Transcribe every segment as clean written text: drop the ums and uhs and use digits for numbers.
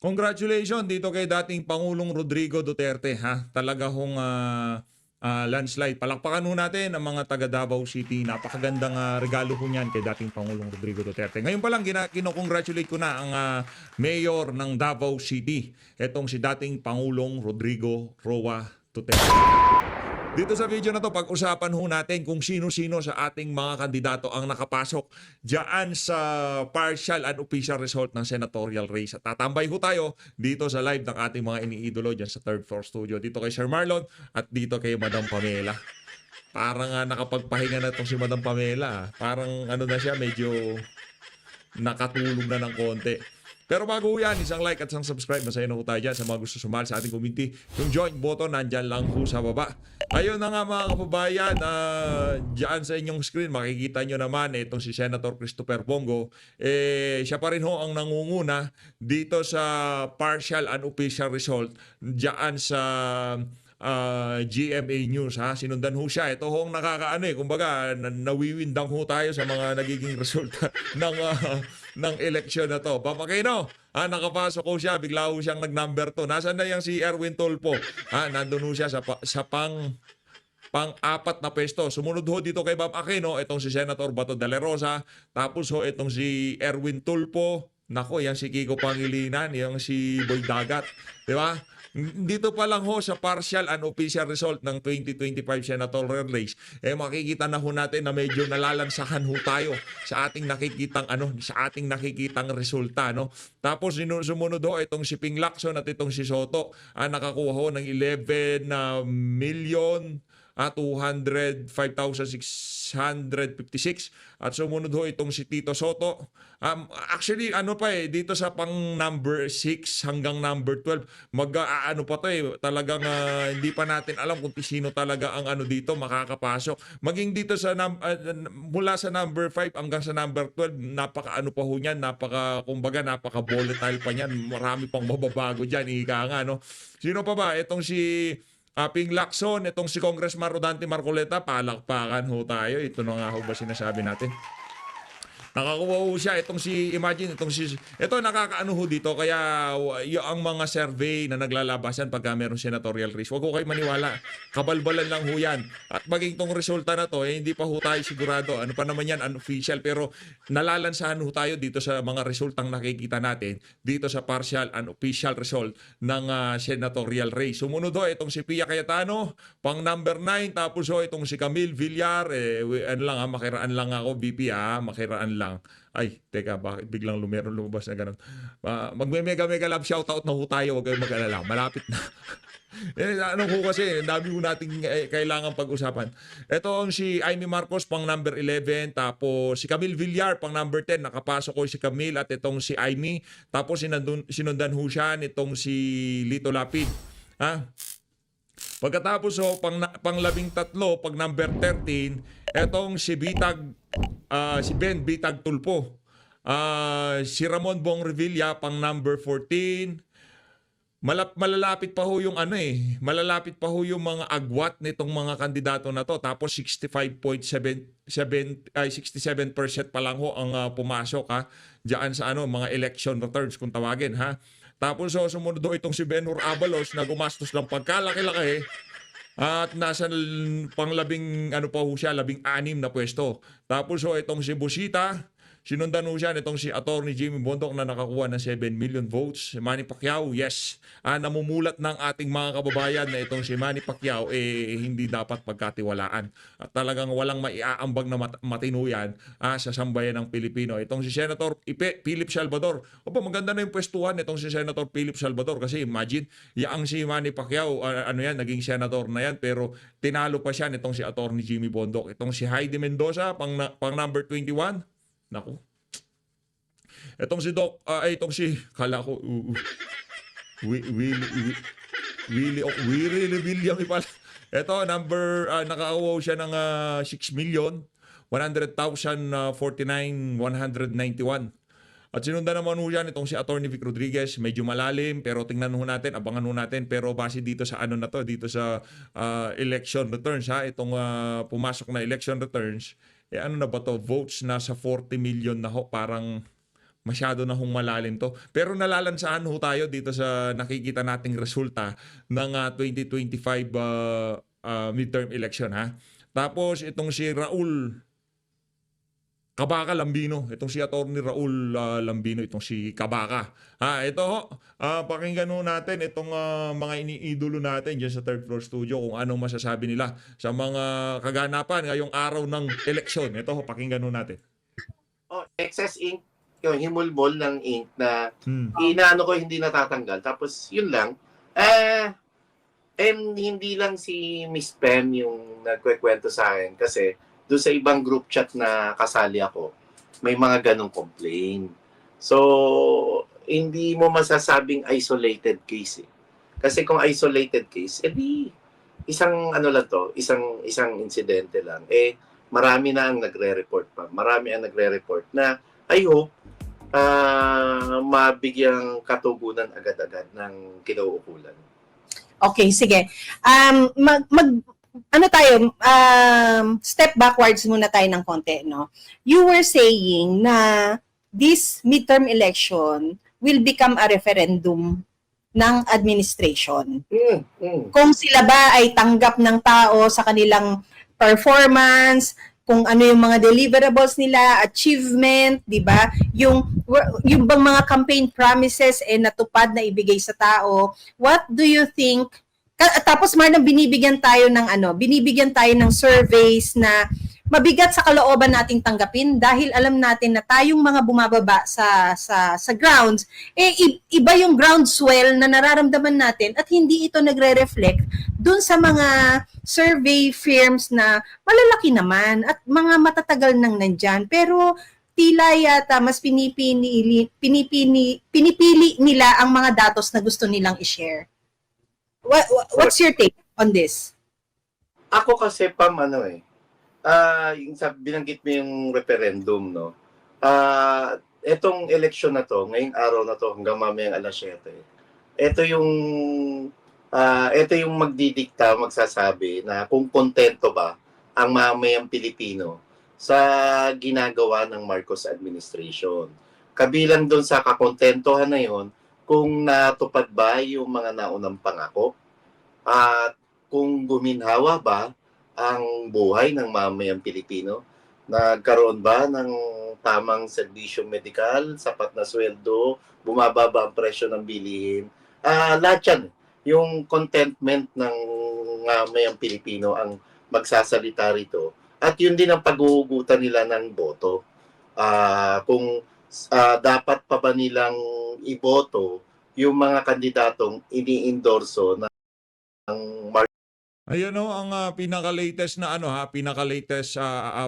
Congratulations dito kay dating Pangulong Rodrigo Duterte ha. Talaga hong landslide. Palakpakan ho natin ang mga taga Davao City. Napakagandang regalo ho niyan kay dating Pangulong Rodrigo Duterte. Ngayon pa lang kinocongratulate ko na ang mayor ng Davao City. Etong si dating Pangulong Rodrigo Roa Duterte. Dito sa video na to, pag-usapan ho natin kung sino-sino sa ating mga kandidato ang nakapasok diyan sa partial and official result ng senatorial race. At tatambay ho tayo dito sa live ng ating mga iniidolo diyan sa third floor studio. Dito kay Sir Marlon at dito kay Madam Pamela. Parang nakapagpahinga na itong si Madam Pamela. Parang ano na siya, medyo nakatulog na ng konti. Pero bago yan, isang like at isang subscribe. Masaya na ho tayo dyan sa mga gusto sumali sa ating community. Yung join button, nandyan lang ho sa baba. Ayun na nga mga kababayan, dyan sa inyong screen, makikita nyo naman itong si Senator Christopher Bongo. Siya pa rin ho ang nangunguna dito sa partial and official result dyan sa GMA News ha. Sinundan ho siya. Ito ho ang nakakaano kumbaga nawiwindang ho tayo sa mga nagiging resulta ng eleksyon na to. Papakino, nakapasok ho siya, bigla ho siyang nag-number 2. Nasaan na yung si Erwin Tulfo? Nandun ho siya sa pang-apat na pwesto. Sumunod ho dito kay Bam Aquino, itong si Senator Bato de la Rosa. Tapos ho, itong si Erwin Tulfo. Nako, yan si Kiko Pangilinan, yung si Boy Dagat. Di ba? Dito pa lang ho sa partial and official result ng 2025 senatorial race, makikita na ho natin na medyo nalalansahan ho tayo sa ating nakikitang resulta, no. Tapos sumunod ho itong si Ping Lacson at itong si Soto, nakakuha ho ng 11 million 205,656 at sumunod ho itong si Tito Soto. Actually dito sa pang number 6 hanggang number 12 talagang hindi pa natin alam kung sino talaga ang dito makakapasok. Maging dito sa mula sa number 5 hanggang sa number 12, napaka pa ho niyan, napaka volatile pa niyan. Marami pang mababago diyan, ika nga, no. Sino pa ba? Itong si Ping Lacson, itong si Congressman Rodante Marcoleta, palakpakan ho tayo. Ito na nga ho ba sinasabi natin? Nakakuha ho siya ito nakakaano ho dito, kaya ang mga survey na naglalabasan pagka meron senatorial race, wag ho kayo maniwala, kabalbalan lang ho yan. At maging tong resulta na to, hindi pa ho tayo sigurado, ano pa naman yan, unofficial, pero nalalansahan ho tayo dito sa mga resultang nakikita natin dito sa partial and official result ng senatorial race. Sumunod ho itong si Pia Cayetano, pang number 9, tapos ho itong si Camille Villar, makiraan lang ako, BP makiraan lang. Ay, teka, bakit biglang lumabas na ganun? Magme-mega love shoutout na ho tayo, huwag kayong mag-alala. Malapit na. Kasi, dami ho nating kailangan pag-usapan. Ito ang si Amy Marcos, pang number 11. Tapos si Camille Villar, pang number 10. Nakapasok ko si Camille at itong si Amy. Tapos sinundan ho siya nitong si Lito Lapid. Pagkatapos pang 13, pag number 13, etong si Ben Bitag Tulpo. Si Ramon Bong Revilla, pang number 14. Malalapit pa ho yung malalapit pa ho yung mga agwat nitong mga kandidato na to. Tapos 67% pa lang ho ang pumasok diyan sa mga election returns kung tawagin Tapos sumunod ho itong si Benhur Abalos na gumastos ng pagkalaki-laki at nasa panglabing 16 na pwesto. Tapos itong si Busita, sinundan ho siya nitong si Attorney Jimmy Bondoc na nakakuha ng 7 million votes. Si Manny Pacquiao, yes. Namumulat ng ating mga kababayan na itong si Manny Pacquiao hindi dapat pagkatiwalaan. At talagang walang maiaambag na matino yan sa sambayan ng Pilipino. Itong si Senator Philip Salvador. Maganda na yung pwestuhan itong si Senator Philip Salvador kasi imagine, yang si Manny Pacquiao, naging senator na yan, pero tinalo pa siya nitong si Attorney Jimmy Bondoc. Itong si Heidi Mendoza, pang number 21. Naku. Itong si kala ko, Willie William pala. Ito, nakakuha siya ng 6,100,049,191. At sinundan naman ho yan itong si Attorney Vic Rodriguez, medyo malalim, pero tingnan ho natin, abangan ho natin, pero base dito sa dito sa election returns itong pumasok na election returns, na ba to? Votes na sa 40 million na ho, parang masyado na hong malalim to. Pero nalalansahan ho tayo dito sa nakikita nating resulta ng 2025 midterm election ha. Tapos itong si Raul Kabaka Lambino, itong si Attorney Raul Lambino, itong si Kabaka. Ito ho, pakinggan ho natin itong mga iniidolo natin dyan sa third floor studio kung anong masasabi nila sa mga kaganapan ngayong araw ng eleksyon. Ito ho, pakinggan ho natin. Excess ink, yung himulbol ng ink na inaano ko hindi natatanggal. Tapos yun lang. Hindi lang si Miss Pem yung nagkwekwento sa akin kasi doon sa ibang group chat na kasali ako, may mga ganong complaint. So, hindi mo masasabing isolated case eh. Kasi kung isolated case, edi isang ano lang to, isang insidente lang. Marami na ang nagre-report pa. Marami ang nagre-report na I hope mabigyang katugunan agad-agad ng kinauukulan. Okay, sige. Step backwards muna tayo ng konti, no? You were saying na this midterm election will become a referendum ng administration. Kung sila ba ay tanggap ng tao sa kanilang performance, kung ano yung mga deliverables nila, achievement, di ba? Yung bang mga campaign promises natupad na ibigay sa tao, what do you think? Tapos Marlon, binibigyan tayo ng surveys na mabigat sa kalooban nating tanggapin dahil alam natin na tayong mga bumababa sa grounds, iba yung groundswell na nararamdaman natin at hindi ito nagre-reflect dun sa mga survey firms na malalaki naman at mga matatagal nang nandyan. Pero tila yata mas pinipili nila ang mga datos na gusto nilang i-share. What's your take on this? Ako kasi yung binanggit mo yung referendum, no? Etong election na to, ngayong araw na to hanggang mamayang alas 7. Ito yung magdidikta, magsasabi na kung kontento ba ang mamayang Pilipino sa ginagawa ng Marcos administration. Kabilang doon sa kakontentohan na yon, kung natupad ba yung mga naunang pangako at kung guminhawa ba ang buhay ng mamayang Pilipino, nagkaroon ba ng tamang serbisyo medikal, sapat na sweldo, bumababa ang presyo ng bilihin. Lahat yan, yung contentment ng mamayang Pilipino ang magsasalita rito. At yun din ang pag-uugutan nila ng boto. Kung dapat pa ba nilang iboto yung mga kandidatong ini-endorso ng Ayun ho, ang pinaka-latest na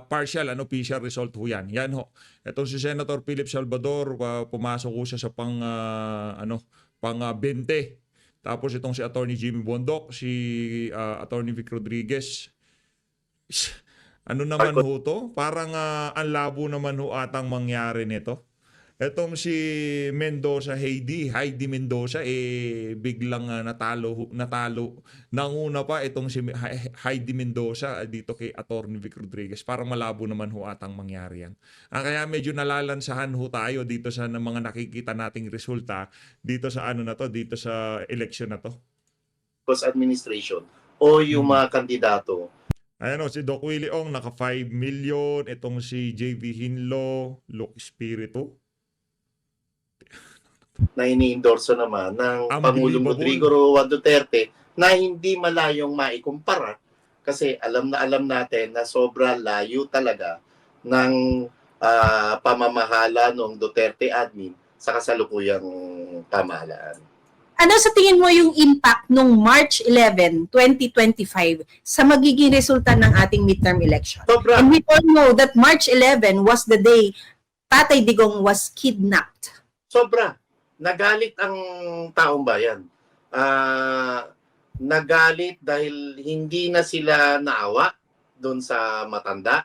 partial official result ho yan. Yan ho. Itong si Senator Philip Salvador, pumasok ho siya sa pang 20. Tapos itong si Attorney Jimmy Bondoc, si Attorney Vic Rodriguez. Ano naman ho to? Parang ang labo naman ho atang mangyari nito. Etong si Heidi Mendoza, biglang natalo. Nanguna pa itong si Heidi Mendoza dito kay Attorney Vic Rodriguez. Parang malabo naman ho atang mangyari yan. Kaya medyo nalalansahan ho tayo dito sa mga nakikita nating resulta dito sa dito sa election na to. Administration o yung mga kandidato. Ayan si Doc Willie Ong, naka 5 million. Itong si JV Hinlo, Luke Espiritu, na ini-endorso naman ng Pangulong Rodrigo Roa Duterte na hindi malayong maikumpara kasi alam natin na sobra layo talaga ng pamamahala ng Duterte admin sa kasalukuyang pamahalaan. Ano sa tingin mo yung impact nung March 11, 2025 sa magiging resulta ng ating midterm election? Sobra. And we all know that March 11 was the day Tatay Digong was kidnapped. Sobra. Nagalit ang taong bayan. Nagalit dahil hindi na sila naawa doon sa matanda.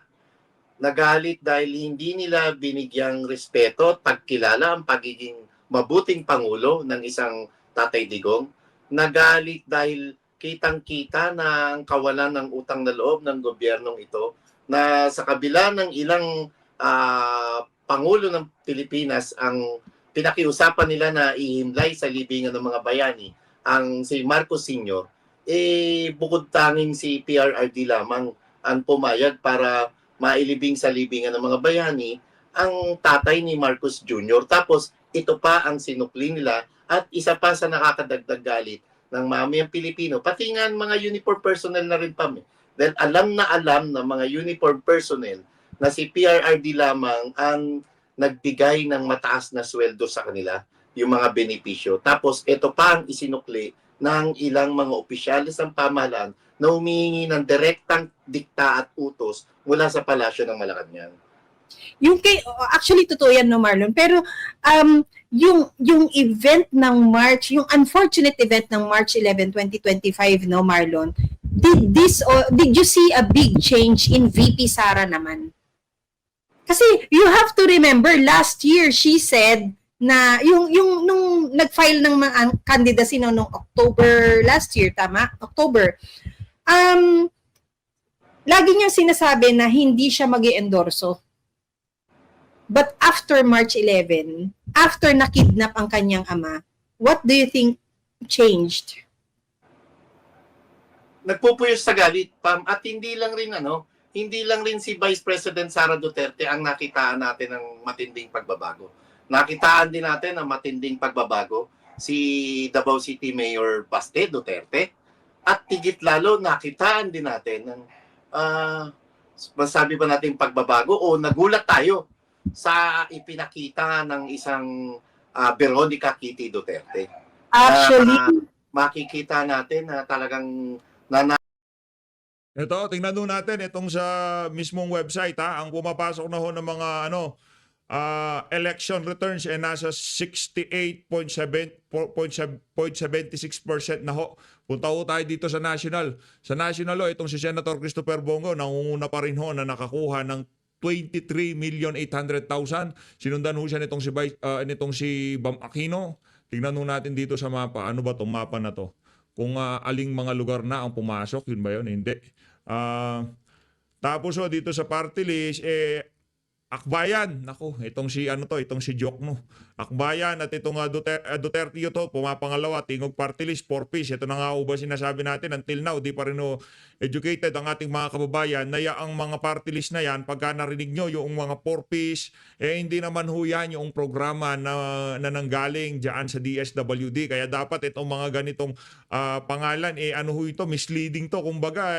Nagalit dahil hindi nila binigyang respeto at pagkilala ang pagiging mabuting pangulo ng isang Tatay Digong. Nagalit dahil kitang-kita na ang kawalan ng utang na loob ng gobyernong ito na sa kabila ng ilang Pangulo ng Pilipinas ang pinakiusapan nila na ihimlay sa libingan ng mga bayani ang si Marcos Sr., bukod tanging si PRRD lamang ang pumayag para mailibing sa libingan ng mga bayani ang tatay ni Marcos Jr. Tapos ito pa ang sinukli nila at isa pa sa nakakadagdag galit ng mamayang Pilipino, pati nga mga uniform personnel na rin Dahil alam ng mga uniform personnel na si PRRD lamang ang nagbigay ng mataas na sweldo sa kanila, yung mga benepisyo. Tapos ito pa ang isinukli ng ilang mga opisyalis ng pamahalaan na humihingi ng direktang dikta at utos mula sa palasyo ng Malacanang. Actually totoo yan, no, Marlon, pero yung event ng March, yung unfortunate event ng March 11, 2025, no, Marlon, did you see a big change in VP Sara naman? Kasi you have to remember, last year she said na nung nag-file ng mga candidacy nung October last year, tama? October. Lagi niyang sinasabi na hindi siya mag-i-endorso. But after March 11, after nakidnap ang kanyang ama, what do you think changed? Nagpupuyos sa galit, Pam, at hindi lang rin si Vice President Sara Duterte ang nakitaan natin ng matinding pagbabago. Nakitaan din natin ng matinding pagbabago si Davao City Mayor Baste Duterte, at tigit lalo nakitaan din natin ng masabi ba natin pagbabago o nagulat tayo sa ipinakita ng isang Veronica Kitty Duterte. Actually, Makikita natin na talagang Ito, tingnan nun natin itong sa mismong website, ha. Ang pumapasok na ho ng mga election returns nasa 68.76% na ho. Punta ho tayo dito sa national. Sa national itong si Senator Christopher Bongo nangunguna pa rin ho na nakakuha ng 23,800,000. Sinundan ho siya nitong si Bam Aquino. Tingnan ho natin dito sa mapa. Ano ba itong mapa na to? Kung aling mga lugar na ang pumasok, yun ba yun? Hindi. Tapos dito sa party list, Akbayan, nako, itong si Jokno. Akbayan at itong Duterte ito, pumapangalawa, tingog party list, 4 piece. Ito na nga ba sinasabi natin until now, di pa rin educated ang ating mga kababayan na ang mga party list na yan, pagka narinig nyo yung mga 4 piece, hindi naman ho yan yung programa na nanggaling dyan sa DSWD. Kaya dapat itong mga ganitong pangalan, misleading to. Kumbaga,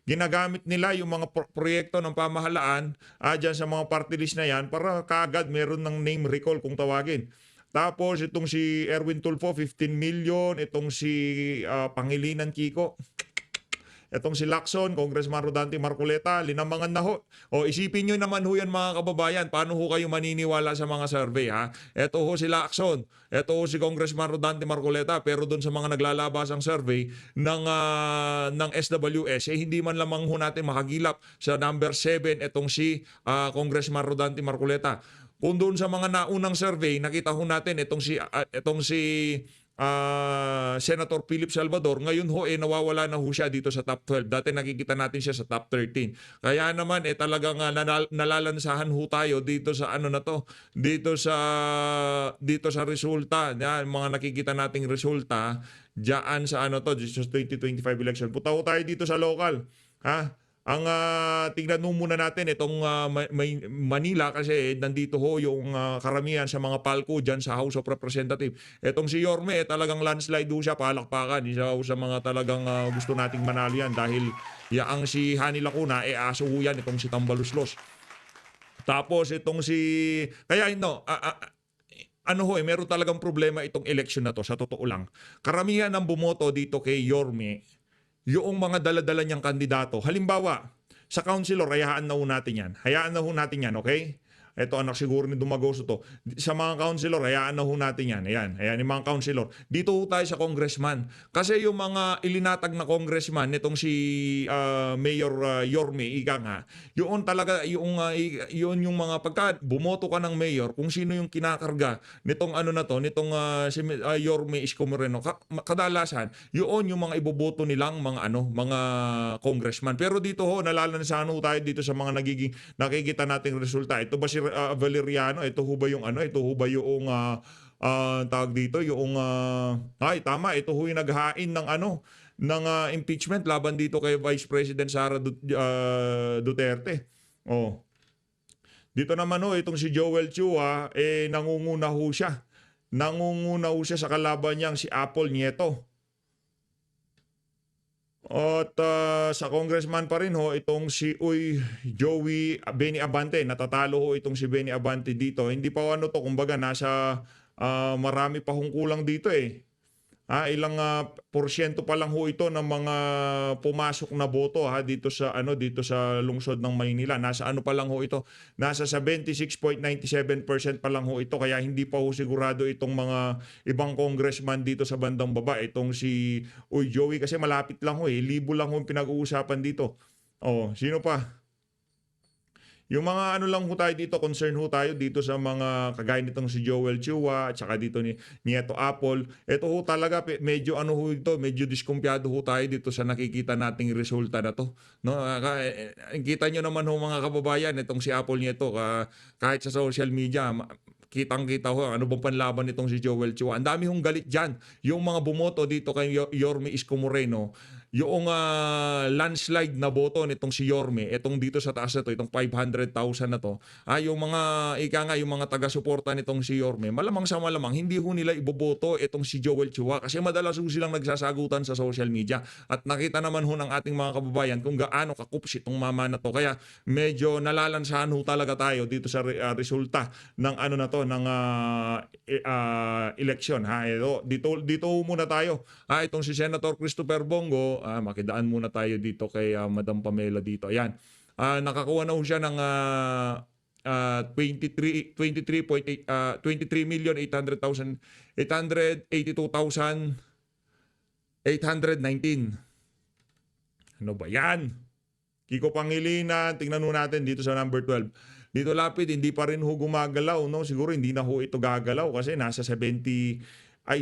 ginagamit nila yung mga proyekto ng pamahalaan dyan sa mga party list na yan para kaagad meron ng name recall kung tawagin. Tapos itong si Erwin Tulfo, 15 million. Itong si Pangilinan Kiko. Itong si Lacson, Congressman Rodante Marcoleta, linamangan na ho. Isipin nyo naman ho yan mga kababayan, paano ho kayo maniniwala sa mga survey, ha? Ito ho si Lacson, ito ho si Congressman Rodante Marcoleta, pero doon sa mga naglalabas ang survey ng SWS, hindi man lamang ho natin makagilap sa number 7, itong si Congressman Rodante Marcoleta. Kung doon sa mga naunang survey, nakita ho natin itong si Senator Philip Salvador, ngayon ho nawawala na ho siya dito sa top 12. Dati nakikita natin siya sa top 13. Kaya naman talagang nalalansahan ho tayo dito sa dito sa resulta. Yan, mga nakikita nating resulta diyan sa 2025 election. Punta ho tayo dito sa local, ha? Ang tingnan muna natin itong Manila kasi nandito ho yung karamihan sa mga palco dyan sa House of Representatives. Itong si Yorme talagang landslide ho siya, palakpakan. Isa ho sa mga talagang gusto nating manalo yan dahil ang si Hani Lacuna aso ho yan, itong si Tambaluslos. Tapos itong si meron talagang problema itong election na to, sa totoo lang. Karamihan ng bumoto dito kay Yorme yung mga dala-dala niyang kandidato. Halimbawa, sa councilor, hayaan na ho natin yan. Okay? Ito anak siguro ni Dumagoso to. Sa mga councilor, hayaan na ho natin yan. Ayan yung mga councilor. Dito ho tayo sa congressman. Kasi yung mga ilinatag na congressman, nitong si Mayor Yorme, ika nga, yun talaga, yung mga pagka bumoto ka ng mayor, kung sino yung kinakarga nitong si Yorme Isko Moreno, kadalasan, yun yung mga iboboto nilang mga congressman. Pero dito ho, nalalansahan ho tayo dito sa mga nakikita nating resulta. Ito ba si Valeriano, ito ho ba yung ano, ito ho ba yung tawag dito, yung ay tama, ito ho yung naghain ng ano ng impeachment laban dito kay Vice President Sara Duterte. Oh. Dito naman ho, itong si Joel Chua, nangunguna ho siya. Nangunguna ho siya sa kalaban niyang si Apple Nieto. At sa congressman pa rin ho, itong si Joey Benny Abante. Natatalo ho itong si Benny Abante dito. Hindi pa ano to, kumbaga nasa marami pa hong kulang dito eh. Ilang porsyento pa lang ho ito ng mga pumasok na boto dito sa lungsod ng Maynila. Nasa ano pa lang ho ito? Nasa 76.97% pa lang ho ito, kaya hindi pa ho sigurado itong mga ibang congressman dito sa bandang baba. Itong si Joey kasi malapit lang ho eh. Libo lang ho yung pinag-uusapan dito. Oh, sino pa? Yung mga ano lang ho tayo dito, concern ho tayo dito sa mga kagaya nitong si Joel Chua at saka dito ni Nieto Apple. Ito ho talaga medyo ano ho ito, medyo diskumpiyado ho tayo dito sa nakikita nating resulta na to. No, kita nyo naman ho mga kababayan, itong si Apple Nieto kahit sa social media, kitang-kita ho ano bang panlaban nitong si Joel Chua. Ang dami hong galit diyan. Yung mga bumoto dito kay Yorme Isko Moreno, yung landslide na boto nitong si Yorme, itong dito sa taas na to, itong 500,000 na to, yung mga yung mga taga-suporta nitong si Yorme, malamang sa malamang hindi ho nila iboboto itong si Joel Chua kasi madalas ho silang nagsasagutan sa social media at nakita naman ho ng ating mga kababayan kung gaano kakups itong mama na to. Kaya medyo nalalansahan ho talaga tayo dito sa resulta ng ano na to, ng eleksyon. Dito muna tayo. Itong si Senator Christopher Bongo, makidaan muna tayo dito kay Madam Pamela dito. Ayan. Nakakuha na ho siya ng 23,882,819. Ano ba yan? Kiko Pangilinan, tingnan ho natin dito sa number 12. Dito lapid, hindi pa rin ho gumagalaw, no? Siguro hindi na ho ito gagalaw kasi nasa 70 pag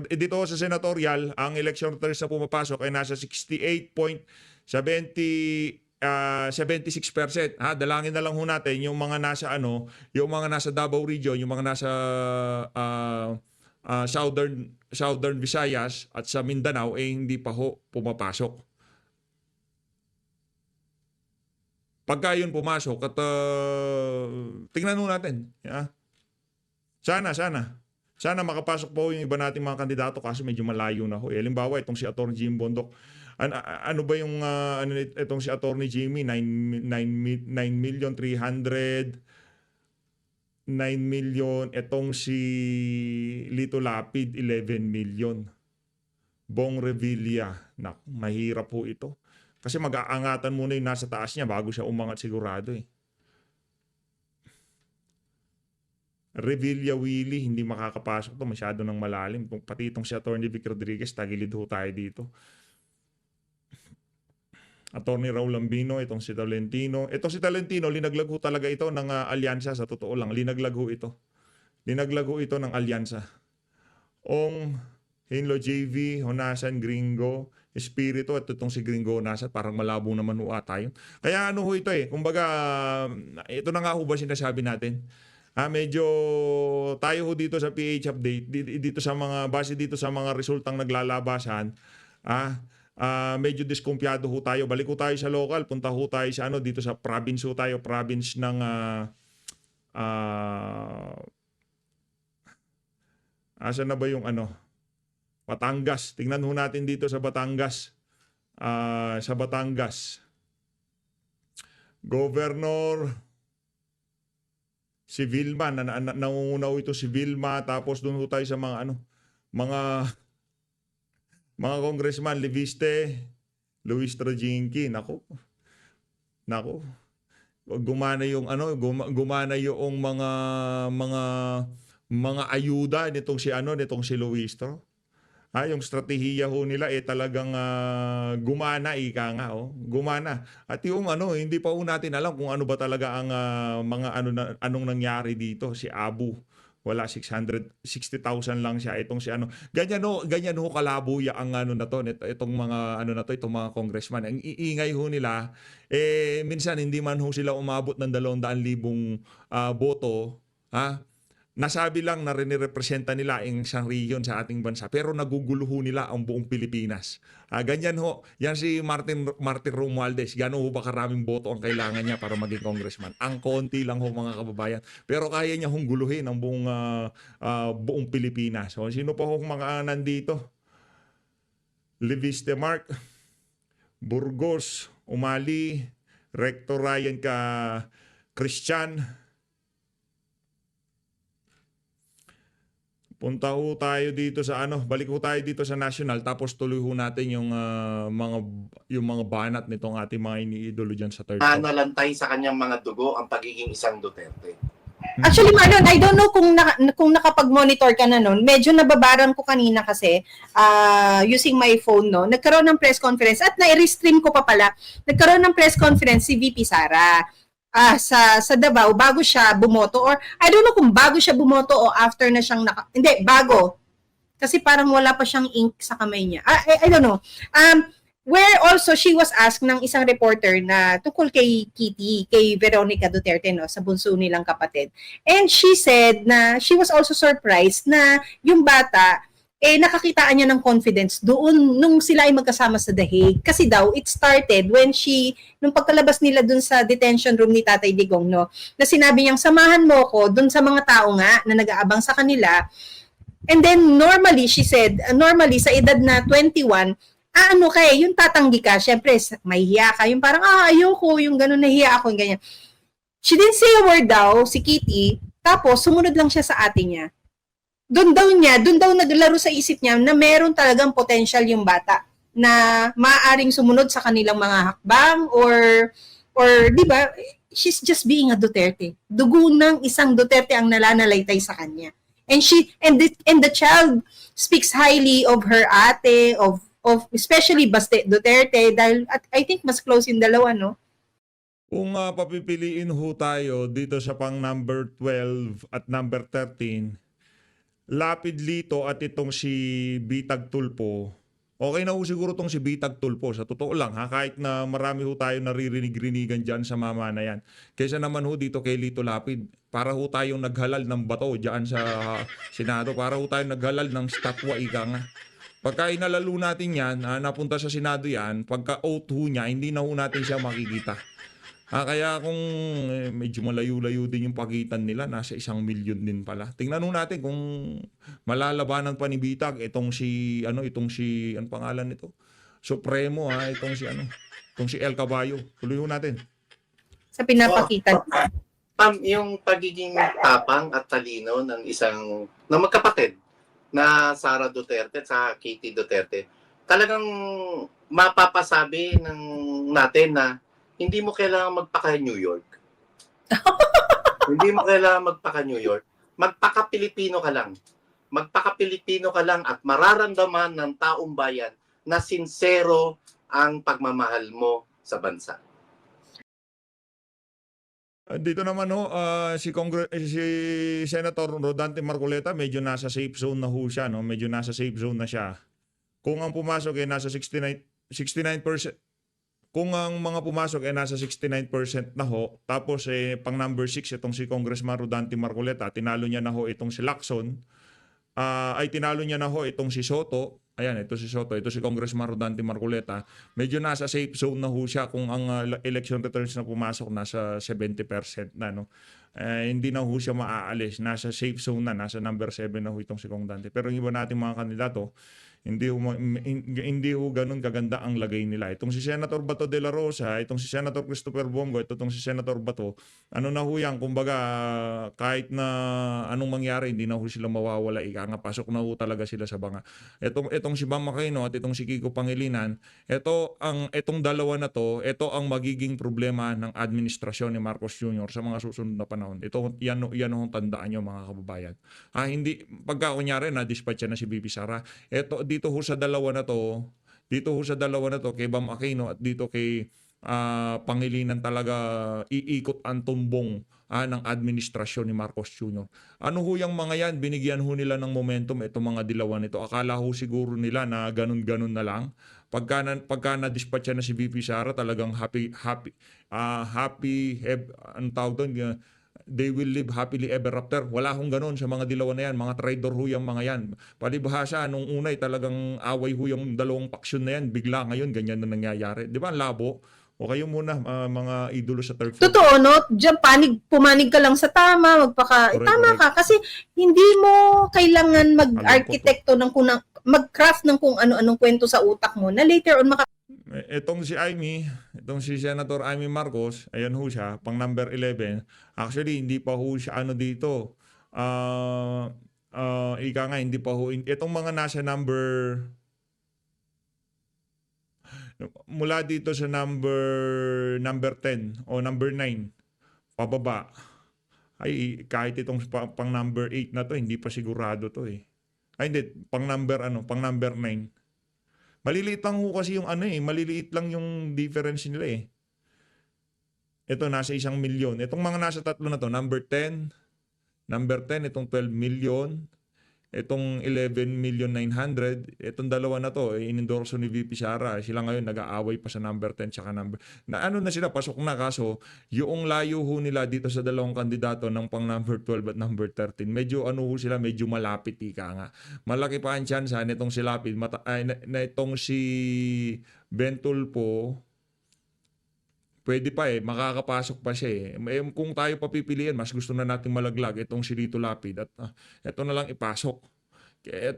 dito sa senatorial, ang election results na pumapasok ay nasa 76%. Dalangin na lang ho natin yung mga nasa yung mga nasa Davao region, yung mga nasa Southern Visayas at sa Mindanao hindi pa ho pumapasok. Pagka yun pumasok at tingnan ho natin. Sana makapasok po yung iba nating mga kandidato kasi medyo malayo na ho. Halimbawa, itong si Atty. Jim Bondok. Ano ba yung itong si Atty. Jimmy? 9,300,000. Itong si Lito Lapid, 11 million. Bong Revilla. Naku, mahirap po ito. Kasi mag-aangatan muna yung nasa taas niya bago siya umangat sigurado eh. Revilla Willie, hindi makakapasok to, masyado ng malalim. Pati itong si Atty. Vic Rodriguez, tagilid ho tayo dito. Atty. Raul Lambino, itong si Tolentino. Itong si Tolentino, linaglag ho talaga ito ng alyansa, sa totoo lang. Linaglag ho ito ng alyansa. Hinlo JV, Honasan, Gringo, Espiritu, at itong si Gringo Honasan, parang malabo naman ho tayo. Kaya ano ho ito eh, kumbaga, ito na nga ho ba sinasabi natin? Medyo tayo ho dito sa PH Update, dito sa mga, base dito sa mga resultang naglalabasan, medyo diskumpiyado ho tayo. Balik ho tayo sa local, punta ho tayo sa dito sa province ho tayo, province ng asan na ba yung Batangas. Tingnan ho natin dito sa Batangas. Sa Batangas. Governor si Vilma, nangungunaw ito si Vilma, tapos doon ho tayo sa mga mga congressman, Leviste, Luis Trajinki, nako. Gumana yung mga ayuda nitong si Luis to. Yung strategiya ho nila talagang gumana, gumana. At yung hindi pa ho natin alam kung ano ba talaga ang mga anong nangyari dito, si Abu. Wala, 660,000 lang siya. Itong si ano. Ganyan ho kalabo ang ano na to, itong mga ano na to, itong mga congressman. Ang iingay ho nila, minsan hindi man ho sila umabot ng 200,000 boto, ha? Nasabi lang na rinirepresenta nila ang isang region sa ating bansa, pero nagugulo ho nila ang buong Pilipinas. Ganyan ho, yan si Martin Romualdez, gano'n ho ba karaming boto ang kailangan niya para maging congressman? Ang konti lang ho mga kababayan. Pero kaya niya hong guluhin ang buong Pilipinas. So, sino pa hong mga nandito? Levis de Marc, Burgos, Umali, Rector Ryan Christian. Punta ho tayo dito sa balik ho tayo dito sa national, tapos tuloy ho natin yung mga banat nitong ating mga iniidolo diyan sa third floor. Nalantay sa kanyang mga dugo ang pagiging isang Duterte. Actually, Marlon, I don't know kung nakapag-monitor ka na nun. Medyo nababaran ko kanina kasi using my phone, no. Nagkaroon ng press conference at na-restream ko pa pala. Nagkaroon ng press conference si VP Sara sa Davao bago siya bumoto, or I don't know kung bago siya bumoto o after na siyang hindi, bago. Kasi parang wala pa siyang ink sa kamay niya. I don't know. Where also she was asked ng isang reporter na tungkol kay Kitty, kay Veronica Duterte, no, sa bunso nilang kapatid. And she said na she was also surprised na yung bata nakakitaan niya ng confidence doon nung sila ay magkasama sa The Hague. Kasi daw, it started when nung pagkalabas nila doon sa detention room ni Tatay Digong, no, na sinabi niyang, samahan mo ko doon sa mga tao nga na nag-aabang sa kanila. And then, normally, she said, sa edad na 21, yung tatanggi ka, syempre, may hiya ka, yung parang, ayoko, yung gano'n, nahiya ako, yung ganyan. She didn't say a word daw, si Kitty, tapos, sumunod lang siya sa ate niya. Doon daw naglaro sa isip niya na meron talagang potential yung bata na maaaring sumunod sa kanilang mga hakbang or di ba, she's just being a Duterte. Dugo ng isang Duterte ang nalanalaitay sa kanya. And the child speaks highly of her ate, of especially Baste Duterte, dahil I think mas close yung dalawa, no? Kung papipiliin ho tayo dito sa pang number 12 at number 13, Lapid Lito at itong si Bitag Tulpo, okay na ho siguro itong si Bitag Tulpo. Sa totoo lang, kahit na marami ho tayo naririnig-rinigan dyan sa mama na yan. Kaysa naman ho dito kay Lito Lapid, para ho tayong naghalal ng bato dyan sa Senado, para ho tayong naghalal ng statwa, ika nga. Pagka inalalo natin yan, napunta sa Senado yan, pagka-oath ho niya, hindi na ho natin siya makikita. Kaya kung medyo malayo-layo din yung pagitan nila, nasa 1 milyon din pala. Tingnan natin kung malalabanan pa ni Bitag itong si ano pangalan nito? Supremo, itong si El Caballo. Tuloy natin. Sa pinapakita. Yung pagiging tapang at talino ng magkapatid na Sara Duterte at sa Kitty Duterte, talagang mapapasabi natin na hindi mo kailangan magpaka-New York. Hindi mo kailangan magpaka-New York. Magpaka-Pilipino ka lang. Magpaka-Pilipino ka lang at mararamdaman ng taong bayan na sincero ang pagmamahal mo sa bansa. Dito naman si Senator Rodante Marcoleta, medyo nasa safe zone na ho siya, no? Medyo nasa safe zone na siya. Kung ang pumasok nasa 69%, kung ang mga pumasok nasa 69% na ho, tapos pang number 6 itong si Congressman Rodante Marcoleta, tinalo niya na ho itong si Lacson, tinalo niya na ho itong si Soto. Ayan, ito si Soto, ito si Congressman Rodante Marcoleta. Medyo nasa safe zone na ho siya kung ang election returns na pumasok nasa 70% na, no. Hindi na ho siya maaalis, nasa safe zone na, nasa number 7 na ho itong si Kong Dante. Pero yung iba nating mga kandidato, hindi ho ganun kaganda ang lagay nila. Itong si Senator Bato de la Rosa, itong si Senator Christopher Bongo, itong si Senator Bato, na ho yan, kumbaga kahit na anong mangyari, hindi na ho sila mawawala. Nga, pasok na ho talaga sila sa banga. Itong si Bam Aquino at itong si Kiko Pangilinan, itong dalawa na to, ito ang magiging problema ng administrasyon ni Marcos Jr. sa mga susunod na panahon. Yan ho tandaan nyo, mga kababayan. Hindi, pagka kunyari na-dispatch na si Bibi Sara, dito ho sa dalawa na to, kay Bam Aquino at dito kay pangilinan talaga iikot ang tumbong ng administrasyon ni Marcos Jr. Ano ho yung mga yan? Binigyan ho nila ng momentum itong mga dilawan nito. Akala ho siguro nila na ganun-ganun na lang. Pagka na-dispatch na si VP Sara, talagang ang tawag doon, they will live happily ever after. Wala hong ganun sa mga dilawan na yan. Mga traitor ho yung mga yan. Palibhasa, nung unay talagang away ho yung dalawang paksyon na yan. Bigla ngayon, ganyan na nangyayari. Di ba, ang labo? O kayo muna, mga idolo sa third floor. Totoo, no? Diyan, pumanig ka lang sa tama, Correct, tama correct. ka. Kasi hindi mo kailangan mag-arkitekto ng mag-craft ng kung ano-anong kwento sa utak mo na later on Itong si Senator Amy Marcos, ayan ho siya, pang number 11. Actually, hindi pa ho siya dito. Ika nga, hindi pa ho. Itong mga nasa mula dito sa number 10 o number 9 pababa, ay kahit itong pang number 8 na to, hindi pa sigurado to eh. Ay hindi, pang number 9. Maliliit lang ho kasi yung maliliit lang yung difference nila eh. Ito nasa 1 milyon. Itong mga nasa tatlo na to, number 10, itong 12 million, itong 11,900,000, itong dalawa na to, inendorso ni VP Sara. Sila ngayon nag-aaway pa sa number 10 tsaka number. Na sila, pasok na kaso, yung layo ho nila dito sa dalawang kandidato ng pang number 12 at number 13, medyo sila, medyo malapit ika nga. Malaki pa ang tsansa nitong si Lapid, na itong si Bentulpo, pwede pa makakapasok pa siya eh. Kung tayo papipiliin, mas gusto na natin malaglag itong si Lito Lapid at ito na lang ipasok.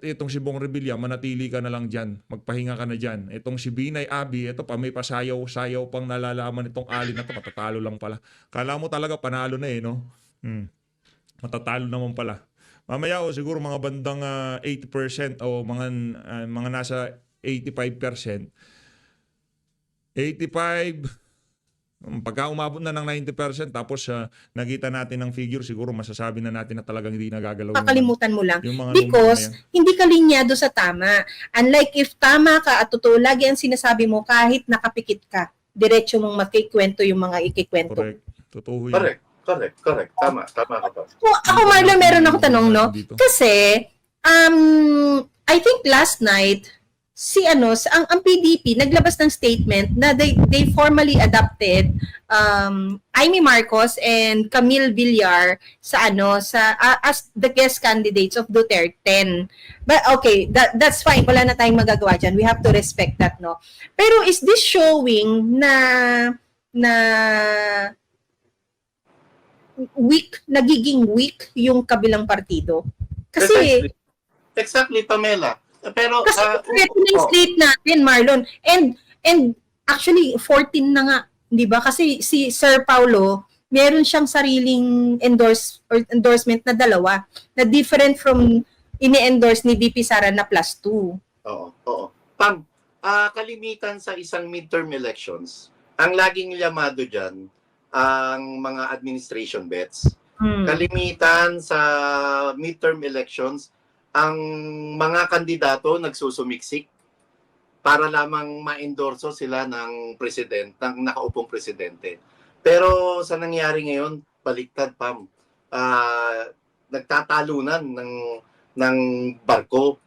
Itong si Bong Revilla, manatili ka na lang dyan. Magpahinga ka na dyan. Itong si Binay Abi, ito pa may pasayaw-sayaw pang nalalaman itong alin na to. Matatalo lang pala. Kala mo talaga panalo na no? Matatalo naman pala. Mamaya siguro mga bandang 80% o mga nasa 85%. 85%. Pagka umabot na ng 90% tapos nakita natin ng figure, siguro masasabi na natin na talagang hindi nagagalaw kakalimutan mo lang. yung mga Because hindi ka linyado sa tama. Unlike if tama ka at totoo, lagi ang sinasabi mo kahit nakapikit ka, diretso mong makikwento yung mga ikikwento. Correct. Totoo yun. Correct. Tama ka pa. Ako, Marlon, meron ako tanong, no? Kasi, I think last night, ang PDP naglabas ng statement na they formally adopted Amy Marcos and Camille Villar as the guest candidates of Duterte. But okay, that's fine. Wala na tayong magagawa dyan. We have to respect that, no? Pero is this showing na nagiging weak yung kabilang partido? Kasi Exactly, Pamela. Pero kasi ito na yung slate natin, Marlon. And actually 14 na nga, 'di ba? Kasi si Sir Paulo, meron siyang sariling endorsement na dalawa na different from ini-endorse ni VP Sara na +2. Oo. Pam, kalimitan sa isang midterm elections, ang laging llamado diyan ang mga administration bets. Kalimitan sa midterm elections, ang mga kandidato nagsusumiksik para lamang ma-endorso sila ng nakaupong presidente. Pero sa nangyari ngayon, baliktad, Pam. Nagtatalunan ng barko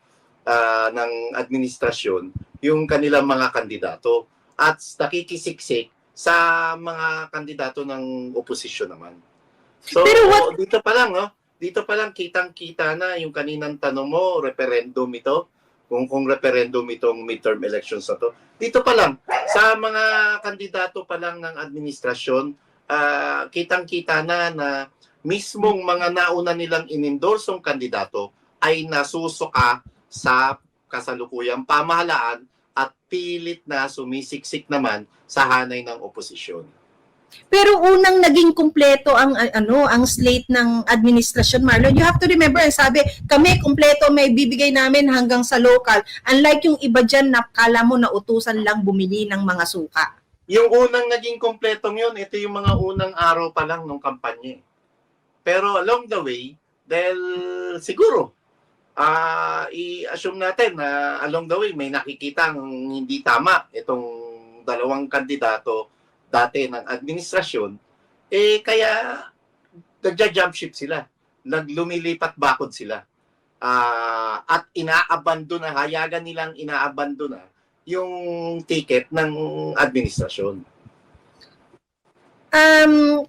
ng administrasyon yung kanilang mga kandidato at nakikisiksik sa mga kandidato ng oposisyon naman. So, dito pa lang, no? Dito pa lang kitang-kita na yung kaninang tanong mo, referendum ito, kung referendum itong midterm elections na to. Dito pa lang, sa mga kandidato pa lang ng administrasyon, kitang-kita na mismong mga nauna nilang inindorsong kandidato ay nasusuka sa kasalukuyang pamahalaan at pilit na sumisiksik naman sa hanay ng oposisyon. Pero unang naging kumpleto ang slate ng administrasyon, Marlon. You have to remember, sabi, kami kumpleto may bibigay namin hanggang sa local. Unlike yung iba dyan na kala mo na utusan lang bumili ng mga suka. Yung unang naging kumpletong yun, ito yung mga unang araw pa lang ng kampanya. Pero along the way, dahil siguro, i-assume natin na along the way may nakikita hindi tama itong dalawang kandidato dati ng administrasyon, kaya nagja-jump ship sila. Lumilipat bakod sila. At inaabandona, hayagan nilang inaabandona yung ticket ng administrasyon.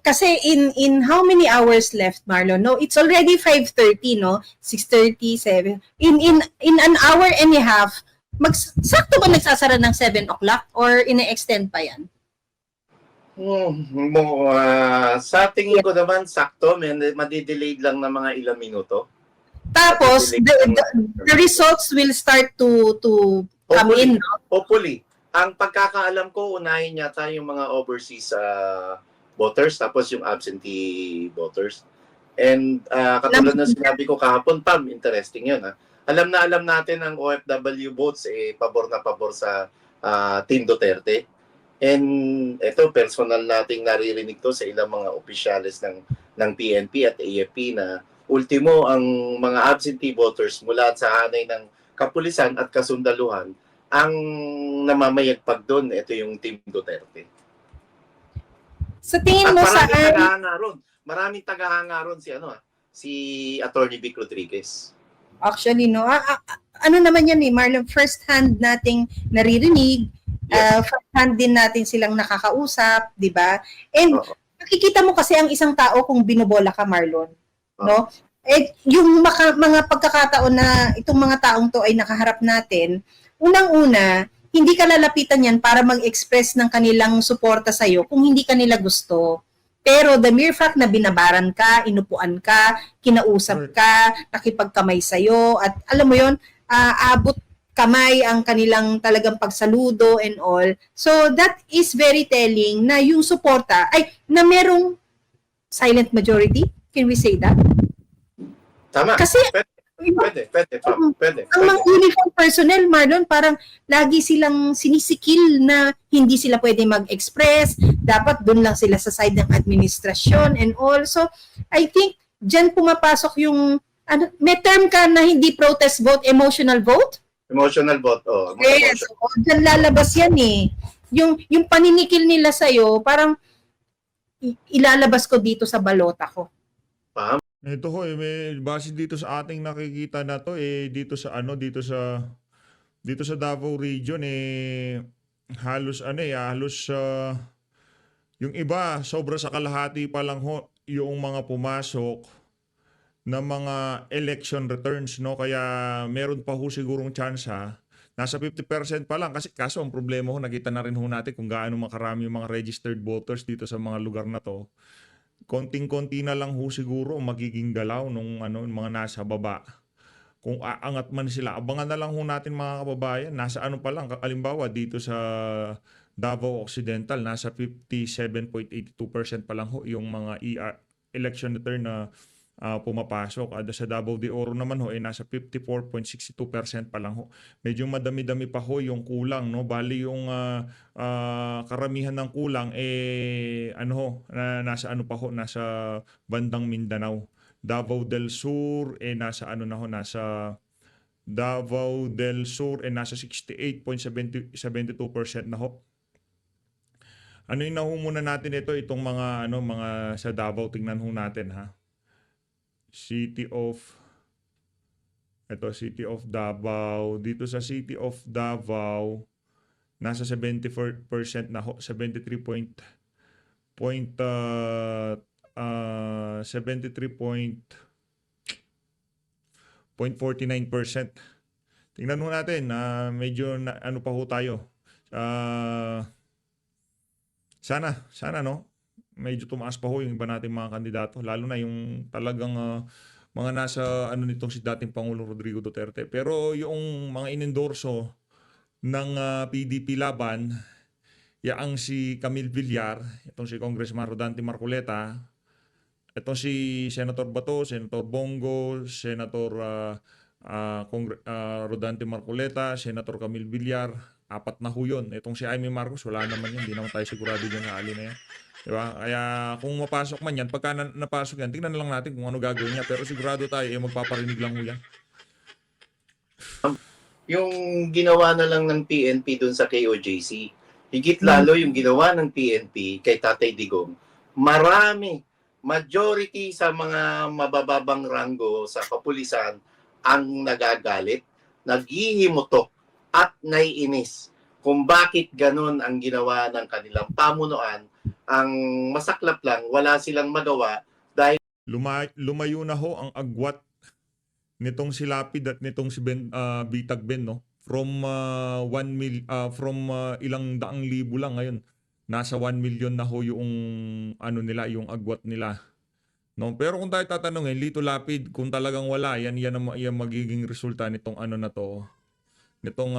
Kasi in how many hours left, Marlon? No, it's already 5:30, no? 6:30, 7. In an hour and a half, sakto ba nagsasara ng 7 o'clock or ine-extend pa yan? Sa tingin ko naman, sakto, madidelayed lang ng mga ilang minuto. Tapos, the results will start to come in, no? Hopefully. Ang pagkakaalam ko, unahin yata yung mga overseas voters, tapos yung absentee voters. And katulad na sinabi ko kahapon, Pam, interesting yun. Alam natin ang OFW votes, pabor na pabor sa Team Duterte. And ito, personal nating naririnig to sa ilang mga opisyalis ng PNP at AFP na ultimo ang mga absentee voters mula sa hanay ng kapulisan at kasundaluhan ang namamayagpag doon. Ito yung Team Duterte. Sa tingin mo At saan? maraming tagahanga ron si Attorney Vic Rodriguez. Actually, no. Ano naman yan Marlon? First hand nating naririnig. Yes. First hand din natin silang nakakausap, di ba? And makikita mo kasi ang isang tao kung binobola ka, Marlon. No? Yung mga pagkakataon na itong mga taong to ay nakaharap natin, unang-una, hindi ka lalapitan yan para mag-express ng kanilang suporta sa'yo kung hindi ka nila gusto. Pero the mere fact na binabaran ka, inupuan ka, kinausap ka, nakipagkamay sa'yo, at alam mo yon, abot kamay ang kanilang talagang pagsaludo and all. So that is very telling na yung suporta, na merong silent majority. Can we say that? Tama. Kasi Pwede. Ang mga uniform personnel, Marlon, parang lagi silang sinisikil na hindi sila pwede mag-express, dapat doon lang sila sa side ng administrasyon and all. So, I think, dyan pumapasok yung, may term ka na hindi protest vote, emotional vote? Emotional vote, Yes, dyan lalabas yan Yung paninikil nila sa'yo, parang ilalabas ko dito sa balota ko. Ito ho, may base dito sa ating nakikita na to dito sa Davao region halos yung iba sobra sa kalahati pa lang ho yung mga pumasok na mga election returns, no, kaya meron pa ho sigurong chance nasa 50% pa lang kasi kaso ang problema ho, nakita na rin ho natin kung gaano makarami yung mga registered voters dito sa mga lugar na to. Konting-konti na lang ho siguro magiging galaw nung mga nasa baba. Kung aangat man sila, abangan na lang ho natin mga kababayan. Nasa pa lang, halimbawa dito sa Davao Occidental, nasa 57.82% pa lang ho yung mga election return na pumapasok. At sa Davao de Oro naman ho, nasa 54.62% pa lang ho. Medyo madami-dami pa ho yung kulang, no? Bali yung karamihan ng kulang nasa nasa bandang Mindanao. Davao del Sur nasa Davao del Sur nasa 68.72% na ho. Ano yung muna natin itong mga sa Davao, tingnan ho natin City of Davao. Dito sa City of Davao nasa 74% na ho, 73.49%. Tingnan mo natin medyo pa ho tayo. Sana no, medyo tumaas pa ho yung iba nating mga kandidato, lalo na yung talagang mga nasa nitong si dating Pangulong Rodrigo Duterte. Pero yung mga inendorso ng PDP laban, yaang si Camille Villar, itong si Congressman Rodante Marcoleta, itong si Senator Bato, Senator Bongo, Senator Rodante Marcoleta, Senator Camille Villar, 4 na ho yun. Itong si Amy Marcos, wala naman yun, hindi naman tayo sigurado dyan na ali na yan. Diba? Kaya kung mapasok man yan, pagka napasok yan, tingnan na lang natin kung ano gagawin niya. Pero sigurado tayo, magpaparinig lang ho yan. Yung ginawa na lang ng PNP dun sa KOJC, Higit lalo yung ginawa ng PNP kay Tatay Digong. Majority sa mga mabababang ranggo sa kapulisan ang nagagalit, naghihimutok at naiinis kung bakit ganun ang ginawa ng kanilang pamunuan. Ang masaklap lang, wala silang magawa dahil Lumayo na ho ang agwat nitong si Lapid at nitong si Bitag Ben, no? From ilang daang libo lang ngayon. Nasa 1 million na ho yung ano nila, yung agwat nila. No, pero kung tayo tatanungin, Lito Lapid, kung talagang wala, yan ang magiging resulta nitong ano na to. Nitong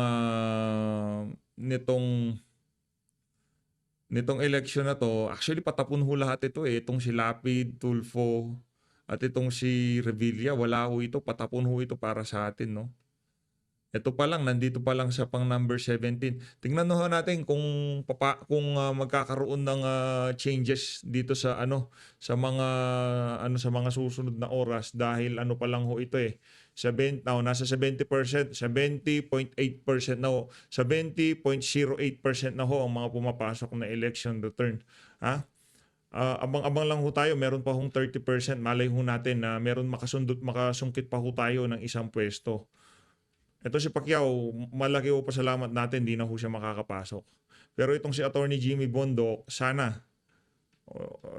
election na to. Actually patapon ho lahat ito eh. Itong si Lapid, Tulfo, at itong si Revilla, wala ho ito, patapon ho ito para sa atin, no. Ito pa lang, nandito pa lang sa pang number 17. Tingnan ho natin kung magkakaroon ng changes dito sa sa mga susunod na oras dahil ano pa lang ho ito eh. Nasa 70%, 70.8% na ho. 70.08% na ho ang mga pumapasok na election return. Ha? Abang-abang lang ho tayo, meron pa hong 30%. Malay ho natin na meron makasungkit pa ho tayo ng isang pwesto. Ito si Pacquiao, malaki po pasalamat natin, di na ho siya makakapasok. Pero itong si Attorney Jimmy Bondoc, sana.